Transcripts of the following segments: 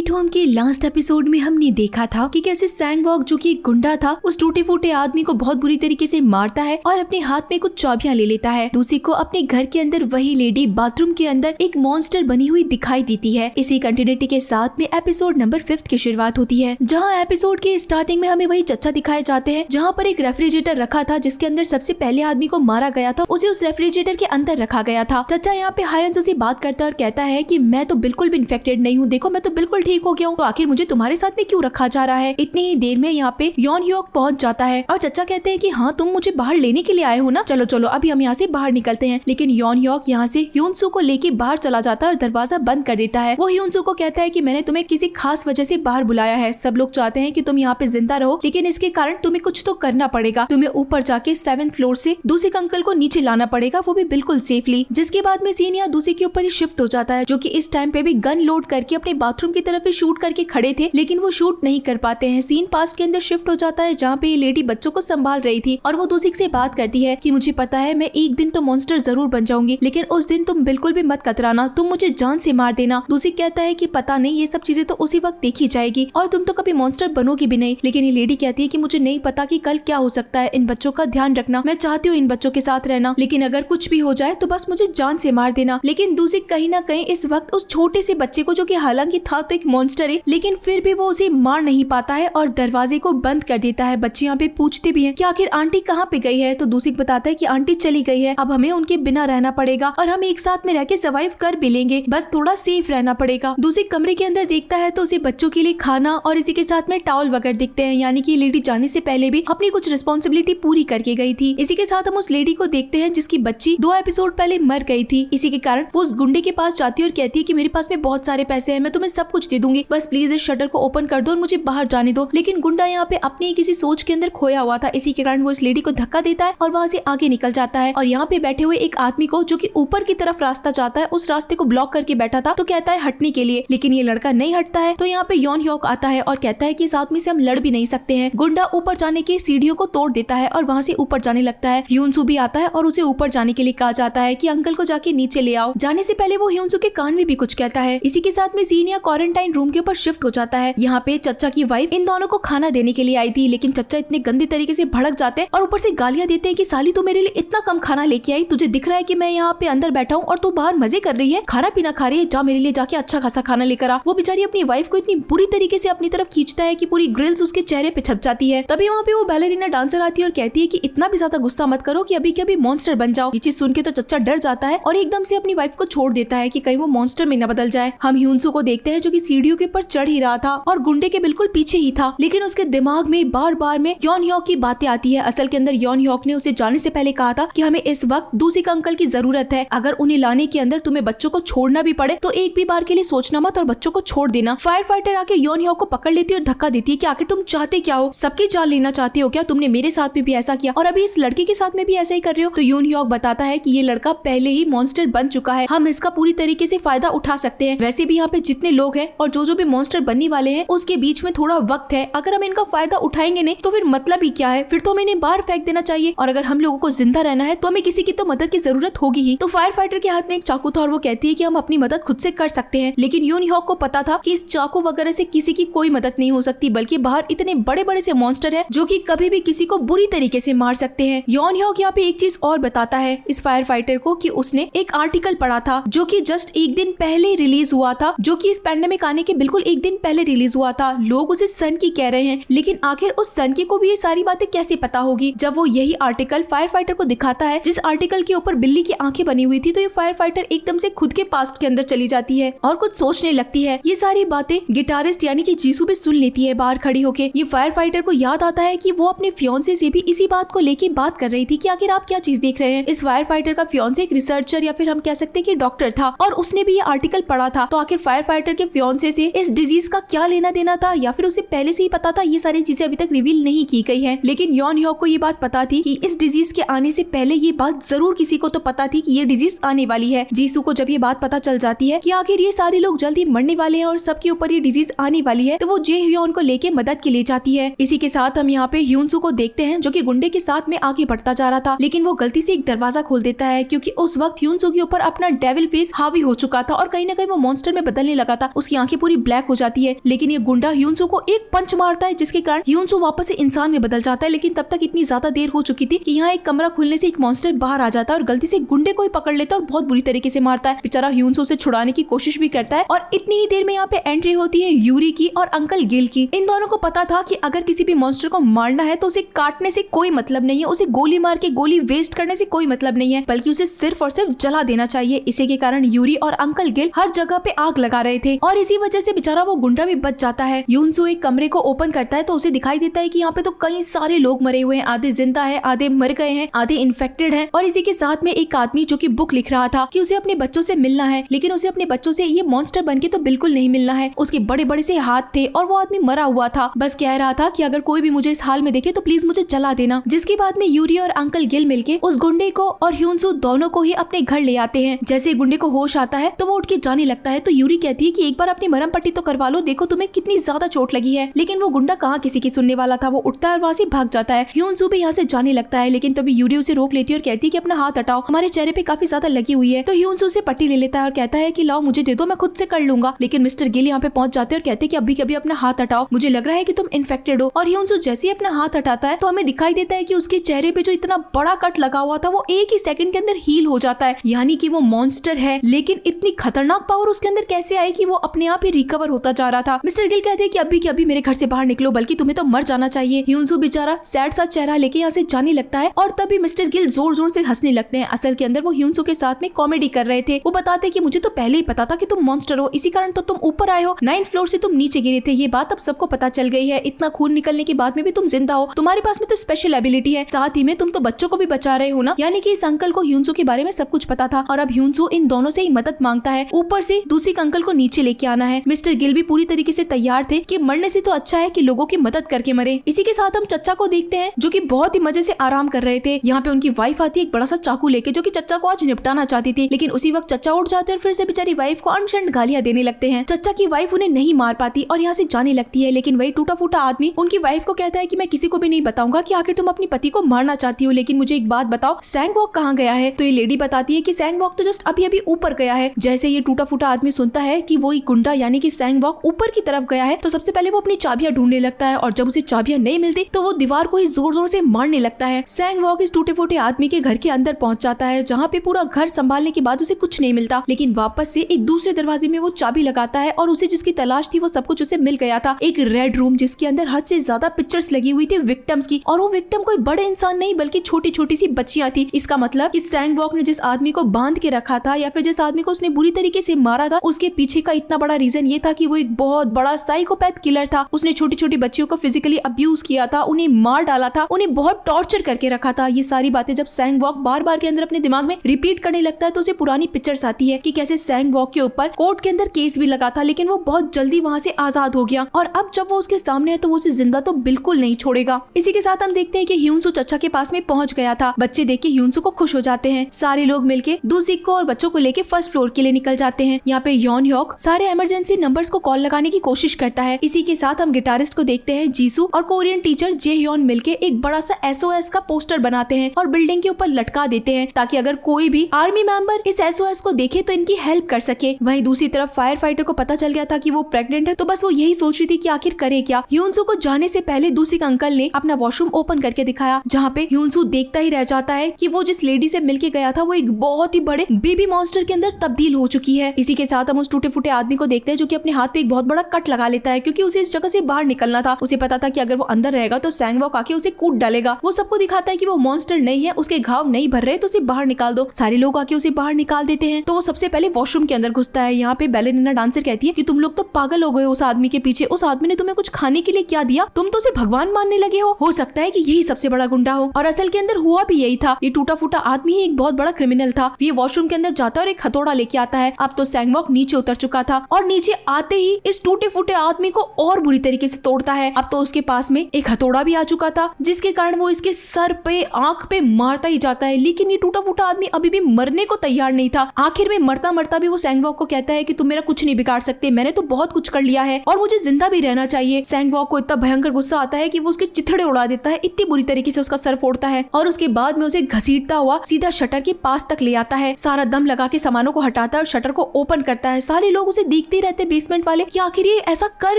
Sweet home के last episode में हमने देखा था कि कैसे सैंगवॉक जो कि एक गुंडा था उस टूटे फूटे आदमी को बहुत बुरी तरीके से मारता है और अपने हाथ में कुछ चाबियां ले लेता है। दूसरी को अपने घर के अंदर वही लेडी बाथरूम के अंदर एक मॉन्स्टर बनी हुई दिखाई देती है। इसी कंटिन्यूटी के साथ में एपिसोड नंबर 5 की शुरुआत होती है, जहाँ एपिसोड के स्टार्टिंग में हमें वही चच्चा दिखाए जाते हैं जहाँ पर एक रेफ्रिजरेटर रखा था जिसके अंदर सबसे पहले आदमी को मारा गया था, उसे उस रेफ्रिजरेटर के अंदर रखा गया था। चच्चा यहाँ पे हायंस से बात करता है और कहता है कि मैं तो बिल्कुल भी इन्फेक्टेड नहीं हूँ, देखो मैं तो बिल्कुल ठीक हो गया हूँ, तो आखिर मुझे तुम्हारे साथ में क्यों रखा जा रहा है। इतनी ही देर में यहाँ पे यॉन ह्योक पहुंच जाता है और चच्चा कहते हैं कि हाँ तुम मुझे बाहर लेने के लिए आए हो ना, चलो चलो अभी हम यहाँ से बाहर निकलते हैं। लेकिन यॉन ह्योक यहाँ से ह्यूनसू को लेके बाहर चला जाता है और दरवाजा बंद कर देता है। वो ह्यूनसू को कहता है कि मैंने तुम्हें किसी खास वजह से बाहर बुलाया है, सब लोग चाहते हैं कि तुम यहाँ पे जिंदा रहो, लेकिन इसके कारण तुम्हें कुछ तो करना पड़ेगा, तुम्हें ऊपर जाके 7th फ्लोर से दूसरे अंकल को नीचे लाना पड़ेगा, वो भी बिल्कुल सेफली। जिसके बाद में सीन यहाँ दूसरे के ऊपर ही शिफ्ट हो जाता है, जो कि इस टाइम पे भी गन लोड करके अपने बाथरूम की तरफ ही शूट करके खड़े थे, लेकिन वो शूट नहीं कर पाते हैं। सीन पास्ट के अंदर शिफ्ट हो जाता है जहाँ पे ये लेडी बच्चों को संभाल रही थी और वो दूसरी से बात करती है कि मुझे पता है मैं एक दिन तो मॉन्स्टर जरूर बन जाऊंगी, लेकिन उस दिन तुम बिल्कुल भी मत कतराना, तुम मुझे जान से मार देना। दूसरी कहता है कि पता नहीं, ये सब चीजें तो उसी वक्त देखी जाएगी और तुम तो कभी मॉन्स्टर बनोगी भी नहीं। लेकिन ये लेडी कहती है कि मुझे नहीं पता कि कल क्या हो सकता है, इन बच्चों का ध्यान रखना, मैं चाहती हूँ इन बच्चों के साथ रहना, लेकिन अगर कुछ भी हो जाए तो बस मुझे जान से मार देना। लेकिन दूसरी कहीं ना कहीं इस वक्त उस छोटे से बच्चे को, जो कि हालांकि था तो एक मॉन्स्टर है, लेकिन फिर भी वो उसे मार नहीं पाता है और दरवाजे को बंद कर देता है। बच्चे यहाँ पे पूछते भी हैं कि आखिर आंटी कहाँ पे गई है, तो दूसरी बताता है कि आंटी चली गई है, अब हमें उनके बिना रहना पड़ेगा और हम एक साथ में रह के सर्वाइव कर भी लेंगे, बस थोड़ा सेफ रहना पड़ेगा। दूसरी कमरे के अंदर देखता है तो उसे बच्चों के लिए खाना और इसी के साथ में टॉवल वगैरह दिखते हैं, यानी कि लेडी जाने से पहले भी अपनी कुछ रिस्पॉन्सिबिलिटी पूरी करके गई थी। इसी के साथ हम उस लेडी को देखते हैं जिसकी बच्ची 2 एपिसोड पहले मर गई थी। इसी के कारण वो उस गुंडे के पास जाती है और कहती है कि मेरे पास में बहुत सारे पैसे हैं, मैं तुम्हें सब कुछ दे दूंगी, बस प्लीज इस शटर को ओपन कर दो और मुझे बाहर जाने दो। लेकिन गुंडा यहाँ पे अपनी किसी सोच के अंदर खोया हुआ था, इसी के कारण वो इस लेडी को धक्का देता है और वहाँ से आगे निकल जाता है और यहाँ पे बैठे हुए एक आदमी को, जो कि ऊपर की तरफ रास्ता जाता है, उस रास्ते को ब्लॉक करके बैठा था, तो कहता है हटने के लिए, लेकिन ये लड़का नहीं हटता है। तो यहाँ पे यॉन ह्योक आता है और कहता है कि इस आदमी से हम लड़ भी नहीं सकते हैं। गुंडा ऊपर जाने की सीढ़ियों को तोड़ देता है और वहाँ से ऊपर जाने लगता है। ह्यूनसू भी आता है और उसे ऊपर जाने के लिए कहा जाता है कि अंकल को जाके नीचे ले आओ। जाने से पहले वो ह्यूनसू के कान में भी कुछ कहता है। इसी के साथ में सीन या क्वारंटाइन रूम के ऊपर शिफ्ट हो जाता है। यहाँ पे चच्चा की वाइफ इन दोनों को खाना देने के लिए आई थी, लेकिन चच्चा इतने गंदे तरीके से भड़क जाते हैं और ऊपर से गालियां देते हैं कि साली तू मेरे लिए इतना कम खाना लेके आई, तुझे दिख रहा है कि मैं यहाँ पे अंदर बैठा हूँ और तू बाहर मजे कर रही है, खाना पीना खा रही है, जा मेरे लिए जाके अच्छा खासा खाना लेकर आ। वो बेचारी अपनी वाइफ को इतनी बुरी तरीके से अपनी तरफ खींचता है कि पूरी ग्रिल्स उसके चेहरे पे छप जाती है। तभी वहाँ पे वो बैलेरिना डांसर आती है और कहती है कि इतना भी ज्यादा गुस्सा मत करो कि अभी के अभी मॉन्स्टर बन जाओ। ये चीज सुन के तो चच्चा डर जाता है और एकदम से अपनी वाइफ को छोड़ देता है कि कहीं वो मॉन्स्टर में न बदल जाए। हम ह्यूनसू को देखते हैं जो कि सीढ़ियों के ऊपर चढ़ ही रहा था और गुंडे के बिल्कुल पीछे ही था, लेकिन उसके दिमाग में बार बार में यॉन ह्योक की बातें आती है। असल के अंदर यॉन ह्योक ने उसे जाने से पहले कहा था कि हमें इस वक्त दूसरे अंकल की जरूरत है, अगर उन्हें लाने के अंदर तुम्हें बच्चों को छोड़ना भी पड़े तो एक भी बार के लिए सोचना मत और बच्चों को छोड़ देना। फायर फाइटर आके यॉन ह्योक को पकड़ लेती है और धक्का देती है कि आखिर तुम चाहते क्या हो, सबकी जान लेना चाहते हो क्या, तुमने मेरे साथ में भी ऐसा किया और अभी इस लड़के के साथ में भी ऐसा ही कर रहे हो। तो यॉन ह्योक बताता है कि ये लड़का पहले ही मॉन्स्टर बन चुका है, हम इसका पूरी तरीके से फायदा उठा सकते हैं। वैसे भी यहाँ पे जितने लोग हैं और जो भी मॉन्स्टर बनने वाले हैं उसके बीच में थोड़ा वक्त है, अगर हम इनका फायदा उठाएंगे नहीं तो फिर मतलब ही क्या है, फिर तो हमें इन्हें बाहर फेंक देना चाहिए और अगर हम लोगों को जिंदा रहना है तो हमें किसी की तो मदद की जरूरत होगी ही। तो फायर फाइटर के हाथ में एक चाकू था और वो कहती है कि हम अपनी मदद खुद से कर सकते हैं, लेकिन यॉन ह्योक को पता था कि इस चाकू वगैरह से किसी की कोई मदद नहीं हो सकती, बल्कि बाहर इतने बड़े बड़े से मॉन्स्टर है जो कि कभी भी किसी को बुरी तरीके से मार सकते हैं। यॉन ह्योक यहाँ पे एक चीज और बताता है इस फायर फाइटर को कि उसने एक आर्टिकल पढ़ा था जो कि जस्ट एक दिन पहले रिलीज हुआ था, जो कि इस पैंडेमिक आने के बिल्कुल एक दिन पहले रिलीज हुआ था। लोग उसे सन की कह रहे हैं, लेकिन आखिर उस सन की को भी ये सारी बातें कैसे पता होगी। जब वो यही आर्टिकल फायर फाइटर को दिखाता है जिस आर्टिकल के ऊपर बिल्ली की आंखें बनी हुई थी, तो ये फायर फाइटर एकदम से खुद के पास्ट के अंदर चली जाती है और कुछ सोचने लगती है। ये सारी बातें गिटारिस्ट यानी कि जीसू भी सुन लेती है बाहर खड़ी होके। ये फायर फाइटर को याद आता है कि वो अपने फियांसे से भी इसी बात को लेके बात कर रही थी कि आखिर आप क्या चीज देख रहे हैं। इस फायर फाइटर का फियांसे एक रिसर्चर या फिर हम कह सकते हैं कि डॉक्टर था और उसने भी ये आर्टिकल पढ़ा था। तो आखिर फायर फाइटर के फियांसे से इस डिजीज का क्या लेना देना था, या फिर उसे पहले से ही पता था, ये सारी चीजें अभी तक रिवील नहीं की गई है। लेकिन यॉन ह्योक को ये बात पता थी कि इस डिजीज के आने से पहले ये बात जरूर किसी को तो पता थी कि ये डिजीज आने वाली है। जीसू को जब ये बात पता चल जाती है कि आखिर ये सारे लोग जल्दी मरने वाले हैं और सबके ऊपर ये डिजीज आने वाली है, तो वो जे ह्योन को लेके मदद के लिए जाती है। इसी के साथ हम यहाँ पे ह्यूनसू को देखते हैं जो कि गुंडे के साथ में आगे बढ़ता जा रहा था, लेकिन वो गलती से एक दरवाजा खोल देता है क्योंकि उस वक्त ह्यूनसू के ऊपर अपना डेविल फेस हावी हो चुका था और कहीं ना कहीं वो मॉन्स्टर में बदलने लगा था। उसकी आंखें पूरी ब्लैक हो जाती है। लेकिन ये गुंडा ह्यूनसू को एक पंच मारता है जिसके कारण ह्यूनसू वापस से इंसान में बदल जाता है। लेकिन तब तक इतनी ज्यादा देर हो चुकी थी कि यहाँ एक कमरा खुलने से एक मॉन्स्टर बाहर आ जाता है और गलती से गुंडे को ही पकड़ लेता है और बहुत बुरी तरीके से मारता है। बेचारा ह्यूनसू से छुड़ाने की कोशिश भी करता है और इतनी ही देर में यहाँ पे एंट्री होती है यूरी की और अंकल गिल की। इन दोनों को पता था कि अगर किसी भी मॉन्स्टर को मारना है तो उसे काटने से कोई मतलब नहीं है, उसे गोली मार के गोली वेस्ट करने से कोई मतलब नहीं है, बल्कि उसे सिर्फ और सिर्फ जला देना चाहिए। इसी के कारण यूरी और अंकल गिल हर जगह पे आग लगा रहे थे और इसी वजह से बेचारा वो गुंडा भी बच जाता है। ह्यूनसू एक कमरे को ओपन करता है तो उसे दिखाई देता है कि यहाँ पे तो कई सारे लोग मरे हुए हैं, आधे जिंदा है, आधे मर गए हैं, आधे इन्फेक्टेड हैं। और इसी के साथ में एक आदमी जो कि बुक लिख रहा था कि उसे अपने बच्चों से मिलना है, लेकिन उसे अपने बच्चों से ये मॉन्स्टर बन के तो बिल्कुल नहीं मिलना है। उसके बड़े बड़े से हाथ थे और वो आदमी मरा हुआ था, बस कह रहा था कि अगर कोई भी मुझे इस हाल में देखे तो प्लीज मुझे जला देना। जिसके बाद में यूरी और अंकल गिल मिलके उस गुंडे को और ह्यूनसू दोनों को ही अपने घर ले आते हैं। जैसे गुंडे को होश आता है तो वो उठ के जाने लगता है तो यूरी कहती है कि एक बार अपनी मरहम पट्टी तो करवा लो, देखो तुम्हें कितनी ज्यादा चोट लगी है। लेकिन वो गुंडा कहाँ किसी की सुनने वाला था, वो उठता है और वहाँ से भाग जाता है। ह्यूनसू भी यहाँ से जाने लगता है, लेकिन तभी यूरी उसे रोक लेती है और कहती है कि अपना हाथ हटाओ, हमारे चेहरे पे काफी ज्यादा लगी हुई है। तो ह्यूनसू से पट्टी ले लेता है और कहता है कि लाओ मुझे दे दो, मैं खुद से कर लूंगा। लेकिन मिस्टर गिल यहाँ पे पहुंच जाते हैं और कहते हैं कि अभी कभी अपना हाथ हटाओ, मुझे लग रहा है कि तुम इन्फेक्टेड हो। और ह्यूनसू जैसे ही अपना हाथ हटाता है तो हमें दिखाई देता है कि उसके चेहरे पे जो इतना बड़ा कट लगा हुआ था वो एक ही सेकंड के अंदर हील हो जाता है। यानी कि वो मॉन्स्टर है, लेकिन इतनी खतरनाक पावर उसके अंदर कैसे आई कि वो अपने आप ही रिकवर होता जा रहा था। मिस्टर गिल कहते हैं कि अभी के अभी मेरे घर से बाहर निकलो, बल्कि तुम्हें तो मर जाना चाहिए। ह्यूनसू बेचारा सैड सा चेहरा लेके यहाँ से जाने लगता है और तभी मिस्टर गिल जोर जोर से हंसने लगते हैं। असल के अंदर वो ह्यूनसू के साथ में कॉमेडी कर रहे थे। वो बताते कि मुझे तो पहले ही पता था कि तुम मॉन्स्टर हो, इसी कारण तो तुम ऊपर आए हो, 9th फ्लोर से तुम नीचे गिरे थे, ये बात अब सबको पता चल गई है। इतना खून निकलने के बाद में भी तुम जिंदा हो, तुम्हारे पास में तो स्पेशल एबिलिटी है, साथ ही में तुम तो बच्चों को भी बचा रहे हो ना। यानी कि इस अंकल को ह्यूनसू के बारे में सब कुछ पता था और अब ह्यूनसू इन दोनों से ही मदद मांगता है। ऊपर से दूसरे अंकल को नीचे लेके आना है। मिस्टर गिल भी पूरी तरीके से तैयार थे कि मरने से तो अच्छा है कि लोगों की मदद करके मरे। इसी के साथ हम चच्चा को देखते हैं जो कि बहुत ही मजे से आराम कर रहे थे। यहाँ पे उनकी वाइफ आती है एक बड़ा सा चाकू लेके, जो कि चच्चा को आज निपटाना चाहती थी, लेकिन उसी वक्त चच्चा उठ जाते हैं और फिर से बेचारी वाइफ को अनशंड गालियां देने लगते हैं। चच्चा की वाइफ उन्हें नहीं मार पाती और यहाँ से जाने लगती है, लेकिन वही टूटा फूटा आदमी उनकी वाइफ को कहता है कि मैं किसी को भी नहीं बताऊंगा कि आखिर तुम अपनी पति को मारना चाहती हो, लेकिन मुझे एक बात बताओ, सैंग वॉक कहाँ गया है? तो ये लेडी बताती है कि सैंग वॉक तो जस्ट अभी अभी ऊपर गया है। जैसे ये टूटा फूटा आदमी सुनता है कि वो गुंडा यानी कि सैंग वॉक ऊपर की तरफ गया है तो सबसे पहले वो अपनी चाबियां ढूंढने लगता है और जब उसे चाबियां नहीं मिलती तो वो दीवार को ही जोर जोर से मारने लगता है। सैंग वॉक इस टूटे फूटे आदमी के घर के अंदर पहुंच जाता है, जहाँ पे पूरा घर संभालने के बाद उसे कुछ नहीं मिलता, लेकिन वापस से एक दूसरे दरवाजे में वो चाबी लगाता है और उसे जिसकी तलाश थी वो सब कुछ उसे मिल गया था। एक रेड रूम जिसके अंदर हद से ज्यादा पिक्चर्स लगी हुई थी विक्टिम्स की, और वो विक्टिम कोई बड़े इंसान नहीं बल्कि छोटी छोटी सी बच्चियां थी। इसका मतलब कि सैंग वॉक ने जिस आदमी को बांध के रखा था या फिर जिस आदमी को उसने बुरी तरीके से मारा था, उसके पीछे का इतना बड़ा रीजन ये था कि वो एक बहुत बड़ा साइकोपैथ किलर था। उसने छोटी छोटी बच्चियों को फिजिकली अब्यूज किया था, उन्हें मार डाला था, उन्हें बहुत टॉर्चर करके रखा था। ये सारी बातें जब सैंग वॉक बार बार के अंदर अपने दिमाग में रिपीट करने लगता है तो उसे पुरानी पिक्चर्स आती है कि कैसे सैंग वॉक के ऊपर कोर्ट के अंदर केस भी लगा था, लेकिन वो बहुत जल्दी वहाँ से आजाद हो गया और अब जब वो उसके सामने है तो वो उसे जिंदा तो बिल्कुल नहीं छोड़ेगा। इसी के साथ हम देखते हैं कि ह्यूनसू चच्चा के पास में पहुंच गया था। बच्चे देख के ह्यूनसू को खुश हो जाते हैं। सारे लोग मिलके दूसिक को और बच्चों को लेके फर्स्ट फ्लोर के लिए निकल जाते हैं। यहाँ पे यॉन ह्योक सारे इमरजेंसी नंबर्स को कॉल लगाने की कोशिश करता है। इसी के साथ हम गिटारिस्ट को देखते हैं, जीसू और कोरियन टीचर जे ह्योन मिलके एक बड़ा सा SOS का पोस्टर बनाते हैं और बिल्डिंग के ऊपर लटका देते हैं ताकि अगर कोई भी आर्मी मेंबर इस SOS को देखे तो इनकी हेल्प कर सके। वहीं दूसरी तरफ फायर फाइटर को पता चल गया था कि वो प्रेग्नेंट है, तो बस वो यही सोच रही थी कि आखिर करे क्या। ह्यूनसू को जाने से पहले दूसरी अंकल ने अपना वॉशरूम ओपन करके दिखाया, जहाँ पे ह्यूनसू देखता ही रह जाता है कि वो जिस लेडी से मिलके गया था वो एक बहुत ही बड़े बेबी मॉन्स्टर के अंदर तब्दील हो चुकी है। इसी के साथ हम उस टूटे फूटे आदमी को देखते हैं जो कि अपने हाथ पे एक बहुत बड़ा कट लगा लेता है, क्योंकि उसे इस जगह से बाहर निकलना था। उसे पता था कि अगर वो अंदर रहेगा तो सैंग वॉक आके उसे कूट डालेगा। वो सबको दिखाता है कि वो मॉन्स्टर नहीं है, उसके घाव नहीं भर रहे तो उसे बाहर निकाल दो। सारे लोग आके उसे बाहर निकाल देते हैं। तो वो सबसे पहले वॉशरूम के अंदर घुसता है। यहाँ पे बैलेरिना डांसर कहती है कि तुम लोग तो पागल हो गए उस आदमी के पीछे। उस आदमी ने तुम्हें कुछ खाने के लिए क्या दिया? तुम तो उसे भगवान मानने लगे हो सकता है कि यही सबसे बड़ा गुंडा हो। और असल के अंदर हुआ भी यही था। ये टूटा फूटा आदमी ही एक बहुत बड़ा क्रिमिनल था। ये वॉशरूम के अंदर जाता है और एक हथौड़ा लेके आता है। अब तो सैंग वॉक नीचे उतर चुका था और नीचे आते ही इस टूटे फूटे आदमी को और बुरी तरीके से तोड़ता है। अब तो उसके पास में एक हथौड़ा भी आ चुका था, जिसके कारण वो इसके सर पे आंख पे मारता ही जाता है। लेकिन ये टूटा फूटा आदमी अभी भी मरने को तैयार नहीं था। आखिर में मरता मरता भी वो सैंग वॉक को कहता है कि तुम मेरा कुछ नहीं बिगाड़ सकते, मैंने तो बहुत कुछ कर लिया है और मुझे जिंदा भी रहना चाहिए। सैंग वॉक को इतना भयंकर गुस्सा आता है कि वो उसके चिथड़े उड़ा देता है, इतनी बुरी तरीके से उसका सर फोड़ता है और उसके बाद में उसे घसीटता हुआ सीधा शटर के पास तक ले आता है। सारा दम लगा के सामानों को हटाता है और शटर को ओपन करता है। सारे लोग उसे देखते देखते रहते बेसमेंट वाले कि आखिर ये ऐसा कर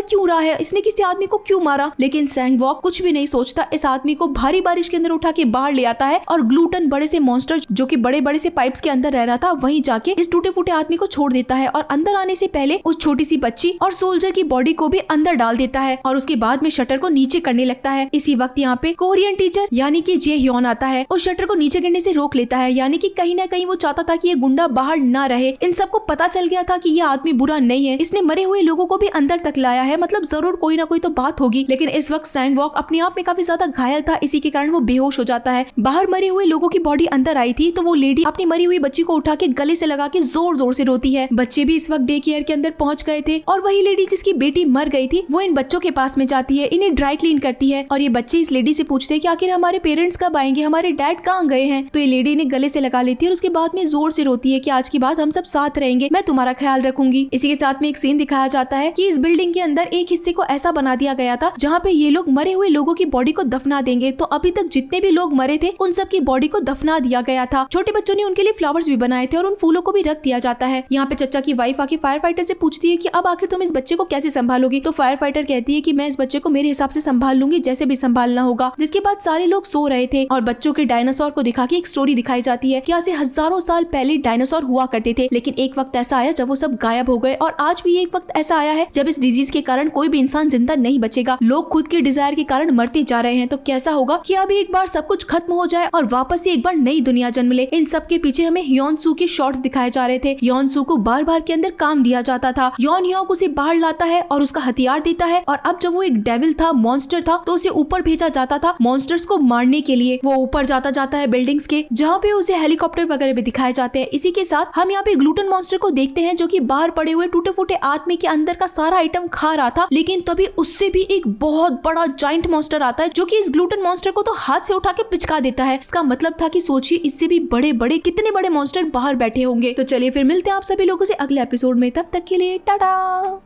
क्यों रहा है, इसने किसी आदमी को क्यों मारा। लेकिन सैंग वॉक कुछ भी नहीं सोचता, इस आदमी को भारी बारिश के अंदर उठा के बाहर ले आता है और ग्लूटन बड़े से मॉन्स्टर जो कि बड़े बड़े से पाइप्स के अंदर रह रहा था वहीं जाके इस टूटे फूटे आदमी को छोड़ देता है और अंदर आने से पहले उस छोटी सी बच्ची और सोल्जर की बॉडी को भी अंदर डाल देता है और उसके बाद में शटर को नीचे करने लगता है। इसी वक्त यहाँ पे कोरियन टीचर यानी कि जे ह्योन आता है और शटर को नीचे करने से रोक लेता है, यानी कि कहीं ना कहीं वो चाहता था कि ये गुंडा बाहर ना रहे। इन सबको पता चल गया था कि ये आदमी बुरा नहीं है, इसने मरे हुए लोगों को भी अंदर तक लाया है, मतलब जरूर कोई ना कोई तो बात होगी। लेकिन इस वक्त सैंग वॉक अपने आप में काफी ज्यादा घायल था, इसी के कारण वो बेहोश हो जाता है। बाहर मरे हुए लोगों की बॉडी अंदर आई थी तो वो लेडी अपनी मरी हुई बच्ची को उठा के गले से लगा के जोर जोर से रोती है। बच्चे भी इस वक्त डे केयर के अंदर पहुंच गए थे और वही लेडी जिसकी बेटी मर गई थी वो इन बच्चों के पास में जाती है, इन्हें ड्राई क्लीन करती है और ये बच्चे इस लेडी से पूछते हैं कि आखिर हमारे पेरेंट्स कब आएंगे, हमारे डैड कहाँ गए हैं। तो ये लेडी इन्हें गले से लगा लेती है और उसके बाद में जोर से रोती है कि आज के बाद हम सब साथ रहेंगे, मैं तुम्हारा ख्याल रखूंगी। इसी के साथ में एक सीन दिखाया जाता है कि इस बिल्डिंग के अंदर एक हिस्से को ऐसा बना दिया गया था जहाँ पे ये लोग मरे हुए लोगों की बॉडी को दफना देंगे। तो अभी तक जितने भी लोग मरे थे उन सब की बॉडी को दफना दिया गया था। छोटे बच्चों ने उनके लिए फ्लावर्स भी बनाए थे और उन फूलों को भी रख दिया जाता है। यहाँ पे चचा की वाइफ आके फायर फाइटर से पूछती है कि अब आखिर तुम इस बच्चे को कैसे संभालोगी। तो फायर फाइटर कहती है कि मैं इस बच्चे को मेरे हिसाब से संभाल लूंगी, जैसे भी संभालना होगा। जिसके बाद सारे लोग सो रहे थे और बच्चों के डायनासोर को दिखा के एक स्टोरी दिखाई जाती है कि आज से हजारों साल पहले डायनासोर हुआ करते थे, लेकिन एक वक्त ऐसा आया जब वो सब गायब हो गए और आज भी एक वक्त ऐसा आया है जब इस डिजीज के कारण कोई भी इंसान जिंदा नहीं बचेगा। लोग खुद के डिजायर के कारण मरते जा रहे हैं। तो कैसा होगा कि अभी एक बार सब कुछ खत्म हो जाए और वापस से एक बार नई दुनिया जन्म ले। इन सब के पीछे हमें ह्योन सू के शॉट्स दिखाए जा रहे थे। ह्योन सू को बार बार के अंदर काम दिया जाता था। ह्योन ह्योक उसे बाहर लाता है और उसका हथियार देता है और अब जब वो एक डेविल था, मॉन्स्टर था, तो उसे ऊपर भेजा जाता था मॉन्स्टर्स को मारने के लिए। वो ऊपर जाता है बिल्डिंग्स के, जहाँ पे उसे हेलीकॉप्टर वगैरह भी दिखाए जाते हैं। इसी के साथ हम यहाँ पे ग्लूटन मॉन्स्टर को देखते हैं जो कि बाहर पड़े हुए टूटे फूटे आदमी के अंदर का सारा आइटम खा रहा था। लेकिन तभी उससे भी एक बहुत बड़ा जाइंट मॉन्स्टर आता है जो कि इस ग्लूटन मॉन्स्टर को तो हाथ से उठा के पिचका देता है। इसका मतलब था कि सोचिए इससे भी बड़े बड़े कितने बड़े मॉन्स्टर बाहर बैठे होंगे। तो चलिए फिर मिलते हैं आप सभी लोगों से अगले एपिसोड में, तब तक के लिए टाटा।